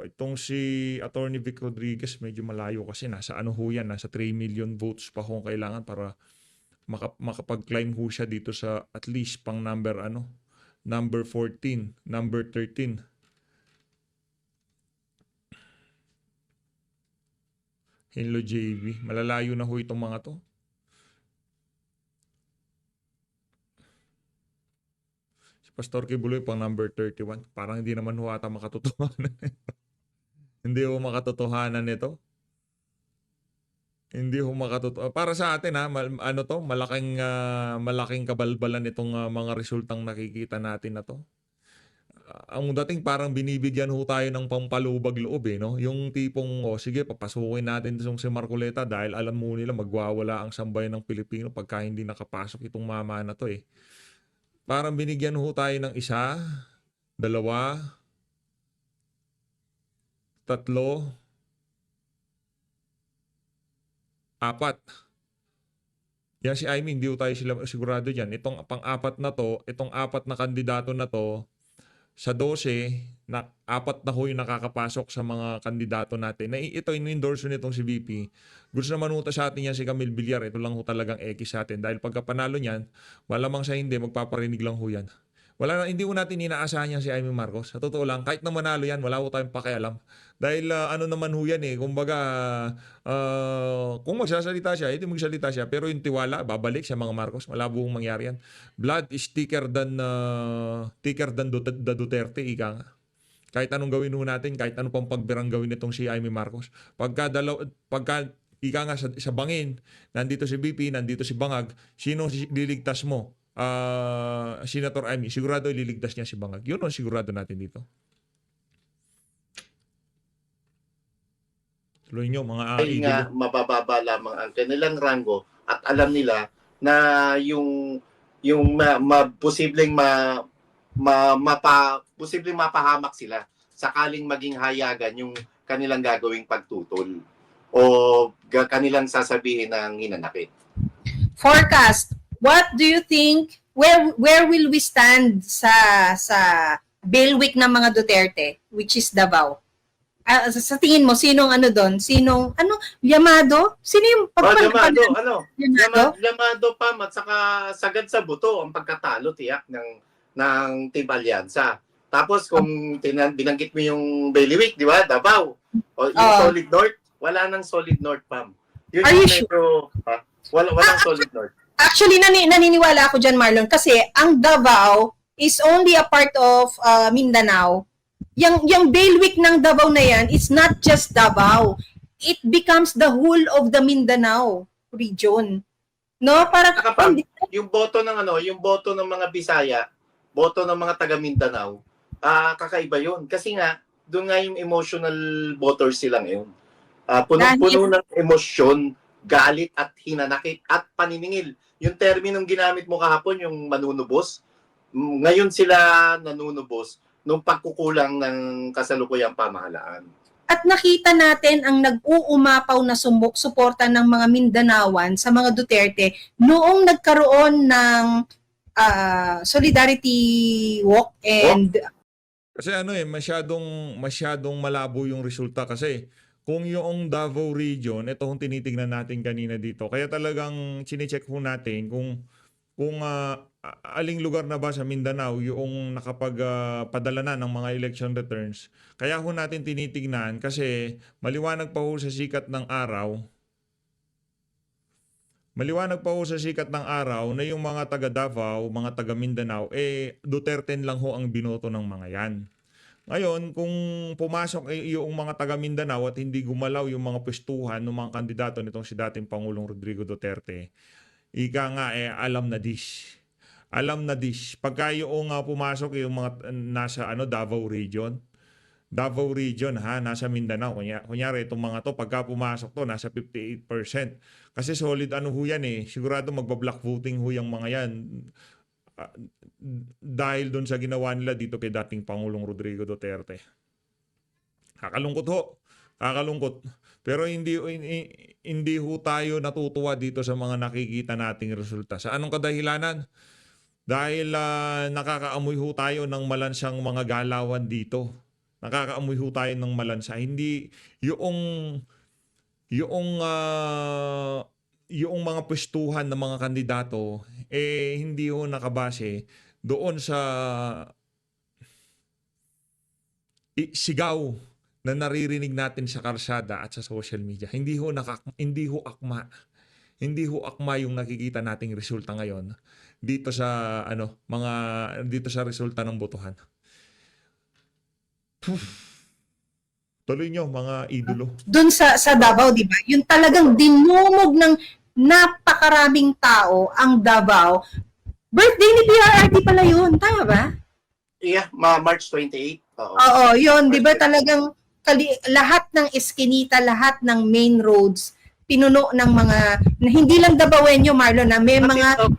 Itong si Attorney Vic Rodriguez, medyo malayo kasi nasa nasa 3 million votes pa ho kailangan para makapag-climb ho siya dito sa at least pang number 14, number 13. Hello JV, malalayo na ho itong mga to. Pastor Kibuloy pang number 31. Parang hindi naman ho ata makatotohanan. Hindi ho makatotohanan ito. Hindi ho makatotohanan. Para sa atin malaking kabalbalan itong mga resultang nakikita natin na to. Ang dating parang binibigyan ho tayo ng pampalubag loob eh, no? Yung tipong, sige, papasukin natin itong si Marcoleta dahil alam mo nila magwawala ang sambayan ng Pilipino pagka hindi nakapasok itong mama na to eh. Parang binigyan ho tayo ng 1, 2, 3, 4. Yan si Aimee, hindi ho tayo sigurado dyan. Itong pang-4 na to, itong 4 na kandidato na to, sa 12, 4 na ho yung nakakapasok sa mga kandidato natin. Ito, in-endorse nitong si VP. Gusto naman ho sa atin yan si Camille Villar. Ito lang ho talagang X sa atin. Dahil pagka panalo niyan, malamang sa hindi, magpaparinig lang ho yan. Hindi ho natin inaasahan yan si Aimee Marcos. Sa totoo lang, kahit na manalo yan, wala ho tayong pakialam. Dahil naman ho yan eh. Kumbaga, kung magsasalita siya, hindi magsalita siya. Pero yung tiwala, babalik sa mga Marcos. Wala buong mangyari yan. Blood is thicker than the Duterte, ika nga. Kahit anong gawin ho natin, kahit anong pang pagbirang gawin nitong si Aimee Marcos. Pagka ika nga sa bangin, nandito si BP, nandito si Bangag, sino liligtas mo? Senator Aimee, sigurado ililigtas niya si Bangag. Yun ang sigurado natin dito. Tuloy nyo, mga dahil nga mabababa lamang ang kanilang ranggo at alam nila na yung posibleng mapahamak sila sakaling maging hayagan yung kanilang gagawing pagtutol o kanilang sasabihin ng hinanakit. Forecast, what do you think, where will we stand sa bailiwick ng mga Duterte, which is Davao? Sa tingin mo, sinong doon? Yamado? Sino yung Yamado pa at saka sagad sa buto ang pagkatalo tiyak ng Team Alyansa. Tapos kung binanggit mo yung bailiwick, di ba? Davao. O yung Solid North, wala nang Solid North, Pam. Yun Are yung you medyo, walang Solid North. Actually, naniniwala ako dyan, Marlon, kasi ang Davao is only a part of Mindanao. Yung bailiwick ng Davao na yan, it's not just Davao. It becomes the whole of the Mindanao region. No? Para yung boto ng mga Bisaya, boto ng mga taga Mindanao, kakaiba 'yun. Kasi nga doon nga yung emotional voters sila ngayon. Puno ng emosyon, galit at hinanakit at paniningil. Yung terminong ginamit mo kahapon, yung manunubos, Ngayon sila nanunubos nung pagkukulang ng kasalukuyang pamahalaan. At nakita natin ang nag-uumapaw na suporta ng mga Mindanaoan sa mga Duterte noong nagkaroon ng Solidarity Walk and Kasi masyadong malabo yung resulta kasi kung yung Davao region, ito kung tinitingnan natin kanina dito. Kaya talagang chine-check ho natin kung aling lugar na ba sa Mindanao yung nakapagpadala na ng mga election returns. Kaya ho natin tinitingnan kasi maliwanag pa ho sa sikat ng araw. Maliwanag pa ho sa sikat ng araw na yung mga taga Davao, mga taga Mindanao, Duterte lang ho ang binoto ng mga yan. Ngayon, kung pumasok yung mga taga Mindanao at hindi gumalaw yung mga pwestuhan ng mga kandidato nitong si dating Pangulong Rodrigo Duterte, ika nga alam na dish. Alam na dish. Pagka yung pumasok yung mga nasa Davao region, nasa Mindanao. Kunyari itong mga to, pagka pumasok to, nasa 58%. Kasi solid ho yan sigurado magba-block voting ho yung mga yan. Dahil doon sa ginawa nila dito kay dating Pangulong Rodrigo Duterte. Kakalungkot. Pero hindi ho tayo natutuwa dito sa mga nakikita nating resulta. Sa anong kadahilanan? Dahil nakakaamoy ho tayo ng malansang mga galawan dito. Nakakaamoy ho tayo ng malansa. Hindi yung mga pwestuhan ng mga kandidato hindi ho nakabase doon sa sigaw na naririnig natin sa karsada at sa social media. Hindi ho akma. Hindi ho akma yung nakikita nating resulta ngayon dito sa dito sa resulta ng botohan. Tuloy nyo, mga idolo. doon sa Davao, di ba? Yung talagang dinumog ng napakaraming tao ang Davao. Birthday ni PRRD pala yun, tama ba? Yeah, March 28. Oo. Oo, yun, di ba talagang lahat ng eskinita, lahat ng main roads, pinuno ng mga, na hindi lang Davaoenyo, Marlon, na may mga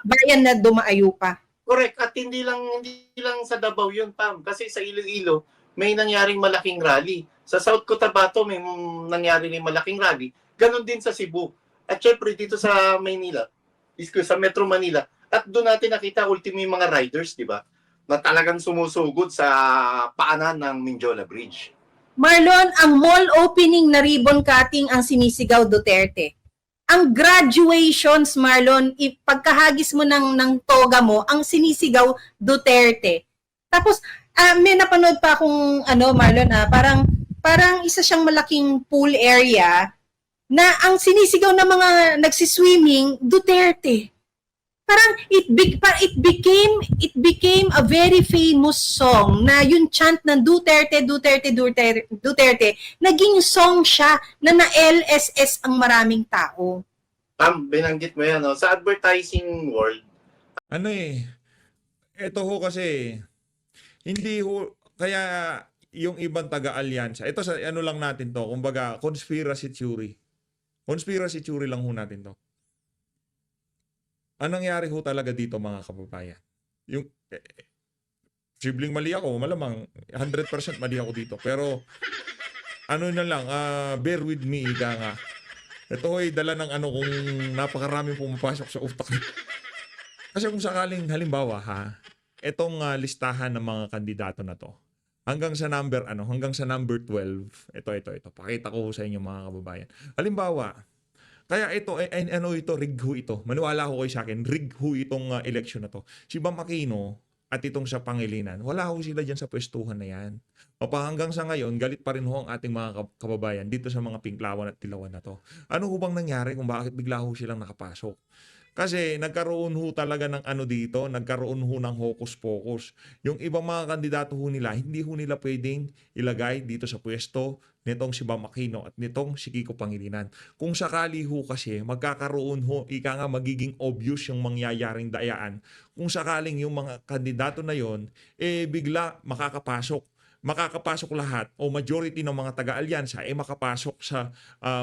bayan na dumaayo pa. Correct. At hindi lang sa Davao yun, Pam. Kasi sa Iloilo, may nangyaring malaking rally. Sa South Cotabato, may nangyari rin malaking rally. Ganon din sa Cebu. At syempre, dito sa Manila, sa Metro Manila, at doon natin nakita ultimo yung mga riders, di ba? Na talagang sumusugod sa paanan ng Mindiola Bridge. Marlon, ang mall opening na ribbon cutting ang sinisigaw Duterte. Ang graduations, Marlon, pagkahagis mo ng toga mo, ang sinisigaw Duterte. Tapos, may napanood pa akong, Marlon, parang isa siyang malaking pool area na ang sinisigaw ng mga nagsiswimming, Duterte. Parang it became a very famous song na yung chant ng Duterte, naging song siya na na-LSS ang maraming tao. Binanggit mo yan, no? Sa advertising world. Ito ho kasi, hindi ho, kaya yung ibang taga-alyansa, ito sa lang natin to, kumbaga, conspiracy theory. Conspiracy theory lang ho natin to. Anong nangyari ho talaga dito, mga kababayan? Yung sibling mali ako, malamang 100% mali ako dito. Pero bear with me, ika nga. Ito ay dala ng kung napakaraming pumapasok sa utak. Kasi kung sakaling halimbawa itong listahan ng mga kandidato na to, hanggang sa number 12, ito. Pakita ko sa inyo, mga kababayan. Halimbawa, kaya ito, rig ho ito. Maniwala ko kayo sa akin, rig ho itong election na to. Si Bam Aquino at itong sa Pangilinan, wala ho sila dyan sa pwestuhan na yan. Hanggang sa ngayon, galit pa rin ho ang ating mga kababayan dito sa mga Pinklawan at Tilawan na to. Ano ho bang nangyari kung bakit bigla ho silang nakapasok? Kasi nagkaroon ho talaga ng dito, nagkaroon ho ng hocus-pocus. Yung ibang mga kandidato ho nila, hindi ho nila pwedeng ilagay dito sa pwesto nitong si Bam Aquino at nitong si Kiko Pangilinan. Kung sakali ho kasi, magkakaroon ho, magiging obvious yung mangyayaring dayaan. Kung sakaling yung mga kandidato na yon, bigla makakapasok lahat o majority ng mga taga-alyansa makapasok sa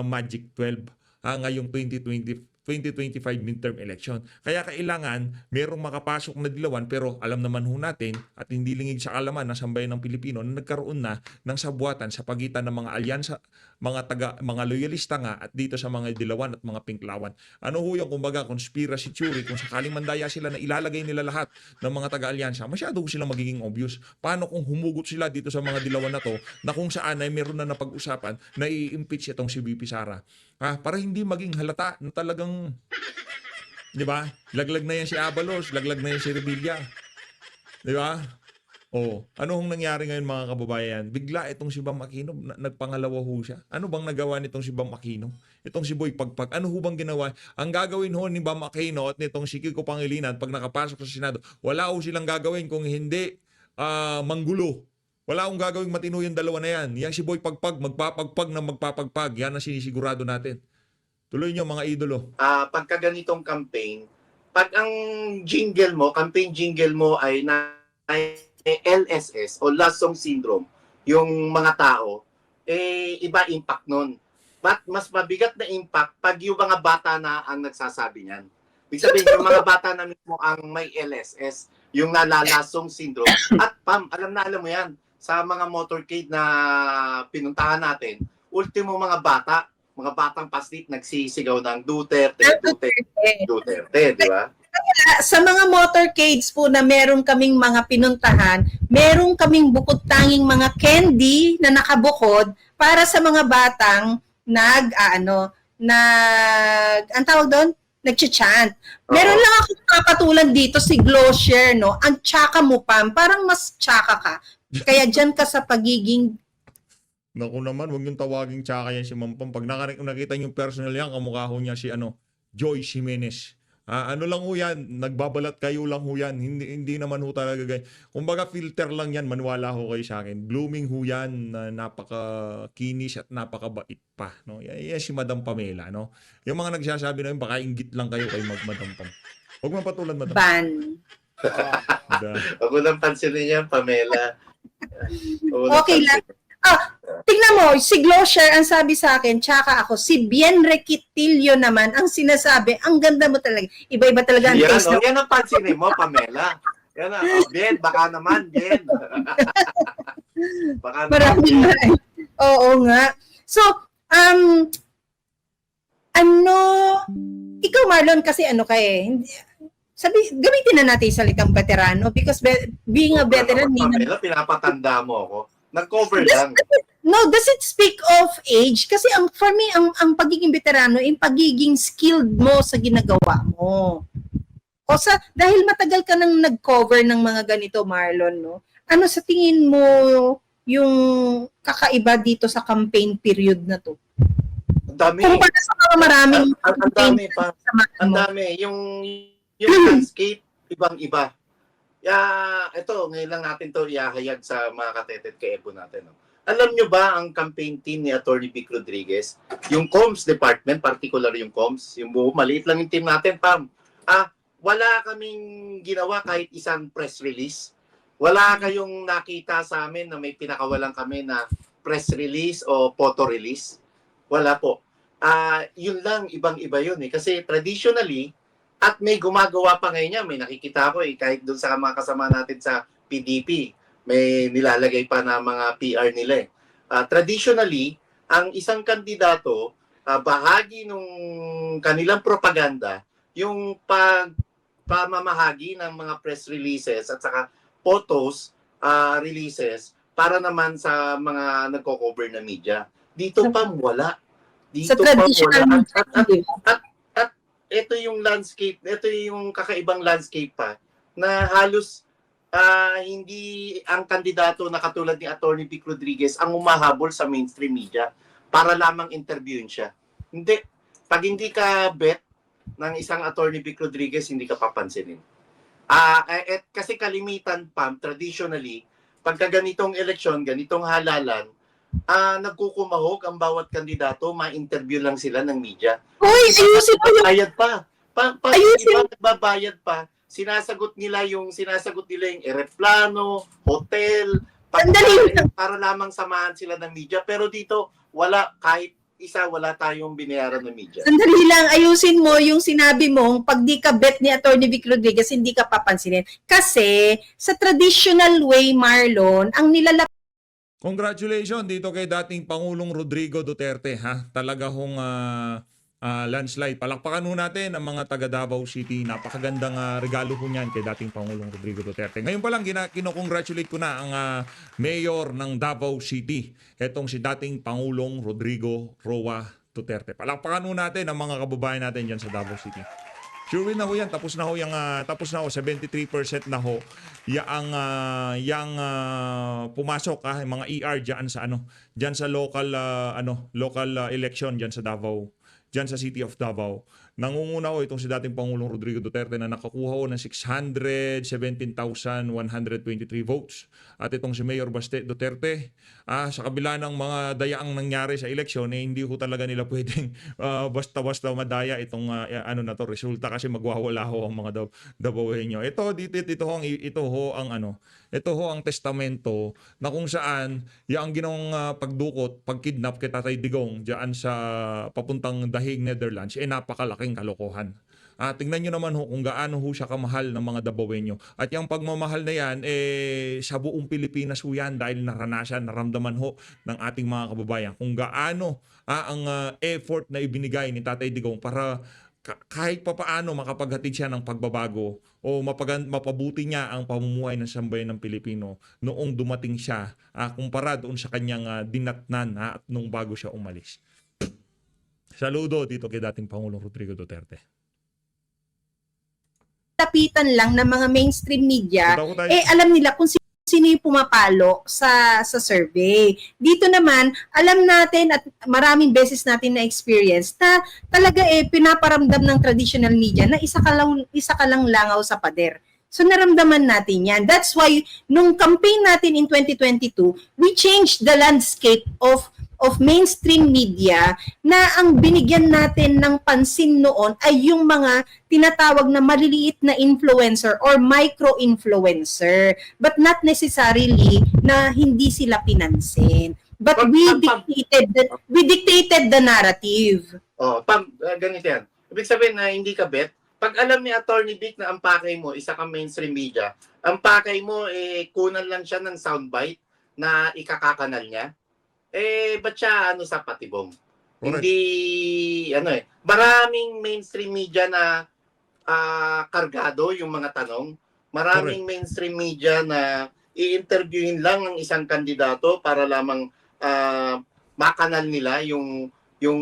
Magic 12 ngayong 2025 2025 midterm election. Kaya kailangan merong makapasok na dilawan, pero alam naman ho natin at hindi lingid sa kalaman ng sambayan ng Pilipino na nagkaroon na ng sabuatan sa pagitan ng mga alyansa, mga loyalista nga at dito sa mga dilawan at mga pinklawan. Ano ho yung kumbaga conspiracy theory, kung sakaling mandaya sila na ilalagay nila lahat ng mga taga-alyansa, masyado sila magiging obvious. Paano kung humugot sila dito sa mga dilawan na to, na kung saan ay meron na napag-usapan na i-impeach itong si VP Sara? Para hindi maging halata na talagang, di ba? Laglag na yan si Abalos, laglag na yan si Revilla. Di ba? Ano hong nangyari ngayon mga kababayan? Bigla itong si Bam Aquino, nagpangalawa ho siya. Ano bang nagawa nitong si Bam Aquino? Itong si Boy Pagpag, ano ho bang ginawa? Ang gagawin ho ni Bam Aquino at nitong si Kiko Pangilinan pag nakapasok sa Senado, wala ho silang gagawin kung hindi manggulo. Wala akong gagawing matino yung dalawa na yan. Yang si Boy Pagpag, magpapagpag na magpapagpag. Yan ang sinisigurado natin. Tuloy nyo mga idolo. Pagka ganitong campaign, pag ang jingle mo, campaign jingle mo ay LSS o Last Song Syndrome, yung mga tao, iba impact nun. But mas mabigat na impact pag yung mga bata na ang nagsasabi niyan. Ibig sabihin, yung mga bata na mismo ang may LSS, yung nalalasong syndrome. At Pam, alam mo yan, sa mga motorcade na pinuntahan natin, ultimo mga batang paslit nagsisigaw ng Duterte, di ba? Sa mga motorcades po na meron kaming mga pinuntahan, meron kaming bukod tanging mga candy na nakabukod para sa mga batang ang tawag doon? Nagcha-chant. Meron lang ako kapatulan dito si Glosher, no? Ang tsaka mo, Pam, parang mas tsaka ka. Kaya dyan ka sa pagiging... Naku naman, huwag yung tawaging tsaka yan si Mampam. Pag nakita yung personal yan, kamukha ho niya si Joy Jimenez. Ano lang ho yan, nagbabalat kayo lang ho yan. Hindi naman ho talaga ganyan. Kumbaga filter lang yan, maniwala ho kayo sa akin. Blooming ho yan, napaka-kinis at napaka-bait pa. No? Yan si Madam Pamela. No? Yung mga nagsasabi na yun, baka inggit lang kayo kay Madam Pam. Huwag mapatulan, Madam. Ban. Huwag mo lang pansinin yan, Pamela. Okay lang. Tingnan mo, si Glosher ang sabi sa akin, tsaka ako. Si Bien Requitilio naman ang sinasabi, ang ganda mo talaga. Iba-iba talaga ang taste. Yan ang pansinin mo, Pamela. Yan na. Bien, baka naman, Bien. Baka Maraming naman, Oo nga. So, ikaw Marlon, kasi gamitin na natin yung salitang veterano because being a veteran, Pamela, pinapatanda mo ako. Nag-cover lang. No, does it speak of age? Kasi for me, ang pagiging veterano, yung pagiging skilled mo sa ginagawa mo. Dahil matagal ka nang nag-cover ng mga ganito, Marlon, no? Ano sa tingin mo yung kakaiba dito sa campaign period na to? Ang dami. Kumpara sa mga maraming ang dami pa. Ang dami. Yung landscape, ibang-iba. Ito, ngayon lang natin to ihahayag sa mga katetet ka-EBO natin. No? Alam nyo ba ang campaign team ni Atty. Vic Rodriguez? Yung comms department, particular yung comms, yung maliit lang yung team natin, Pam. Wala kaming ginawa kahit isang press release. Wala kayong nakita sa amin na may pinakawalan kami na press release o photo release. Wala po. Yun lang, ibang-iba yun eh. Kasi traditionally, at may gumagawa pa ngayon niya, may nakikita ko kahit doon sa mga kasama natin sa PDP, may nilalagay pa na mga PR nila Traditionally, ang isang kandidato, bahagi nung kanilang propaganda, yung pamamahagi ng mga press releases at saka photos releases para naman sa mga nagko-cover na media. Dito pa wala. Dito sa traditional at ito yung landscape, ito yung kakaibang landscape pa na halos hindi ang kandidato na katulad ni Atty. Vic Rodriguez ang umahabol sa mainstream media para lamang interviewin siya. Hindi. Pag hindi ka bet ng isang Atty. Vic Rodriguez, hindi ka papansinin. Kasi kalimitan, Pam, traditionally, pagka ganitong eleksyon, ganitong halalan, nagkukumahog ang bawat kandidato, ma-interview lang sila ng media. Uy, ayusin mo yung... Bayad pa. Iba nagbabayad pa. Sinasagot nila yung eroplano, hotel, para lamang samahan sila ng media. Pero dito, wala kahit isa wala tayong binayaran ng media. Sandali lang, ayusin mo yung sinabi mong pag di ka bet ni Atty. Vic Rodriguez, hindi ka papansinin. Kasi sa traditional way, Marlon, ang nilalap Congratulations dito kay dating Pangulong Rodrigo Duterte, ha. Talaga hong landslide. Palakpakan ho natin ang mga taga Davao City. Napakagandang regalo ho niyan kay dating Pangulong Rodrigo Duterte. Ngayon pa lang kinocongratulate ko na ang mayor ng Davao City. Etong si dating Pangulong Rodrigo Roa Duterte. Palakpakan ho natin ang mga kababayan natin diyan sa Davao City. Sure win na ho yan. Tapos na ho 73% na ho yang pumasok yung mga ER diyan sa local election diyan sa Davao, diyan sa City of Davao. Nangunguna ho itong si dating Pangulong Rodrigo Duterte na nakakuha ho ng 617,123 votes. At itong si Mayor Baste Duterte, sa kabila ng mga dayaang nangyari sa eleksyon, hindi ho talaga nila pwedeng basta-basta madaya itong resulta kasi magwawala ho ang mga Davaoenyo. Ito ho ang testamento na kung saan yung ginawang pagkidnap kay Tatay Digong diyan sa papuntang Dahig, Netherlands, napakalaking kalokohan. Tingnan nyo naman ho kung gaano ho siya kamahal ng mga Davaoenyo. At yung pagmamahal na yan, sa buong Pilipinas ho yan dahil naramdaman ho ng ating mga kababayan kung gaano ang effort na ibinigay ni Tatay Digong para kahit papaano makapaghatid siya ng pagbabago o mapabuti niya ang pamumuhay ng sambayan ng Pilipino noong dumating siya kumpara doon sa kanyang dinatnan at nung bago siya umalis. Saludo dito kay dating Pangulong Rodrigo Duterte. tapitan lang ng mga mainstream media, Punta ko tayo. alam nila kung sino yung pumapalo sa survey. Dito naman, alam natin at maraming beses natin na experience na talaga pinaparamdam ng traditional media na isa ka lang langaw sa pader. So naramdaman natin yan. That's why nung campaign natin in 2022, we changed the landscape of mainstream media na ang binigyan natin ng pansin noon ay yung mga tinatawag na maliliit na influencer or micro-influencer, but not necessarily na hindi sila pinansin. But we dictated the narrative. Ganito yan. Ibig sabihin na hindi ka bet. Pag alam ni Attorney Vic na ang pakay mo, isa kang mainstream media, ang pakay mo, kunan lang siya ng soundbite na ikakakanal niya, ba't siya sa patibong? Correct. Hindi, maraming mainstream media na kargado yung mga tanong. Maraming mainstream media na i-interviewin lang ng isang kandidato para lamang makanal nila yung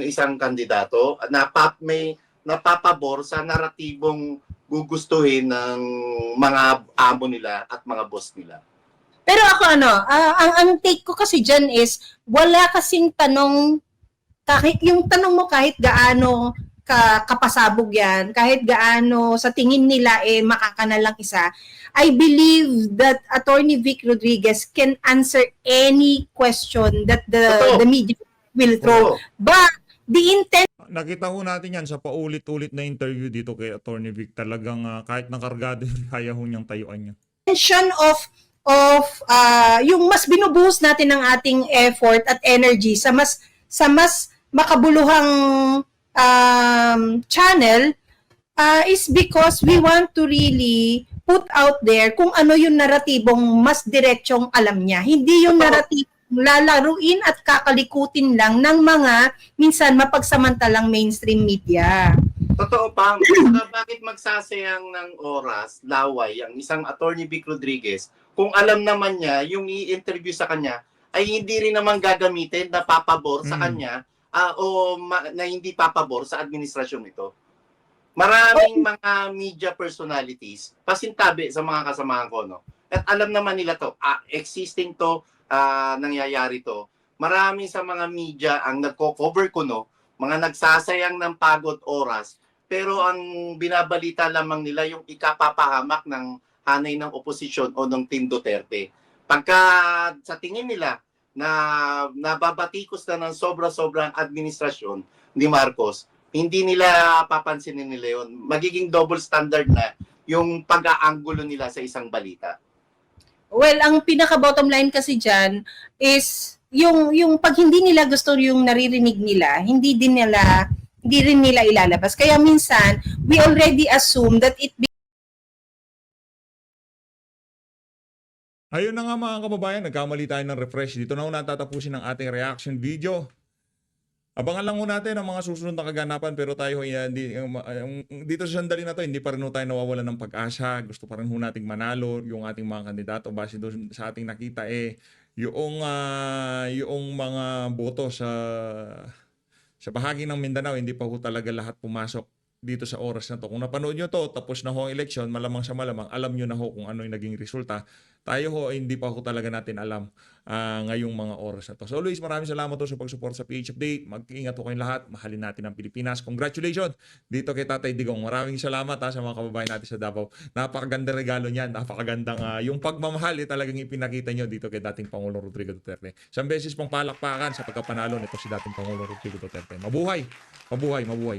isang kandidato na may napapabor sa naratibong gugustuhin ng mga amo nila at mga boss nila. Pero ako ang take ko kasi dyan is, wala kasing tanong, kahit yung tanong mo kahit gaano kapasabog yan, kahit gaano sa tingin nila makakanal lang isa, I believe that Attorney Vic Rodriguez can answer any question that the media will throw. But the intent Nakita ho natin yan sa paulit-ulit na interview dito kay Attorney Vic. Talagang kahit nakargado, kaya ho niyang tayuan niya. intention of yung mas binubuhos natin ng ating effort at energy sa mas makabuluhang channel is because we want to really put out there kung ano yung naratibong mas diretsong alam niya. Hindi yung naratibong lalaruin at kakalikutin lang ng mga minsan mapagsamantalang mainstream media. Totoo pa, bakit magsasayang ng oras, laway, ang isang Attorney Vic Rodriguez kung alam naman niya yung i-interview sa kanya ay hindi rin naman gagamitin na papabor sa kanya na hindi papabor sa administrasyon nito. Maraming mga media personalities pasintabi sa mga kasamahan ko, no? At alam naman nila to, existing to, nangyayari to. Marami sa mga media ang nagko-cover ko, no, mga nagsasayang ng pagod oras, pero ang binabalita lamang nila yung ikapapahamak ng hanay ng oposisyon o ng Team Duterte. Pagka sa tingin nila na nababatikos na ng sobra-sobrang administrasyon ni Marcos, hindi nila papansinin nila yun. Magiging double standard na yung pag-aanggulo nila sa isang balita. Well, ang pinaka-bottom line kasi dyan is yung pag hindi nila gusto yung naririnig nila, hindi rin nila ilalabas. Kaya minsan, we already assume that it Ayun na nga mga kababayan, nagkamali tayo ng refresh. Dito na ho natatapusin ang ating reaction video. Abangan lang ho natin ang mga susunod na kaganapan, pero tayo dito sa sandali na to, hindi pa rin ho tayo nawawalan ng pag-asa. Gusto pa rin ho nating manalo yung ating mga kandidato base doon sa ating nakita yung mga boto sa bahagi ng Mindanao, hindi pa ho talaga lahat pumasok dito sa oras na to. Kung napanood nyo to, tapos na ho ang eleksyon, malamang sa malamang, alam nyo na ho kung ano yung naging resulta. Tayo ho, hindi pa ho talaga natin alam ngayong mga oras na to. So Luis, maraming salamat ho sa pag-support sa PH Update. Mag-ingat ho kayong lahat. Mahalin natin ang Pilipinas. Congratulations dito kay Tatay Digong. Maraming salamat sa mga kababayan natin sa Davao. Napakaganda regalo niyan. Napakagandang yung pagmamahal talagang ipinakita nyo dito kay dating Pangulong Rodrigo Duterte. Isang beses pong palakpakan sa pagkapanalo nito si dating Pangulong Rodrigo Duterte. Mabuhay! Mabuhay! Mabuhay!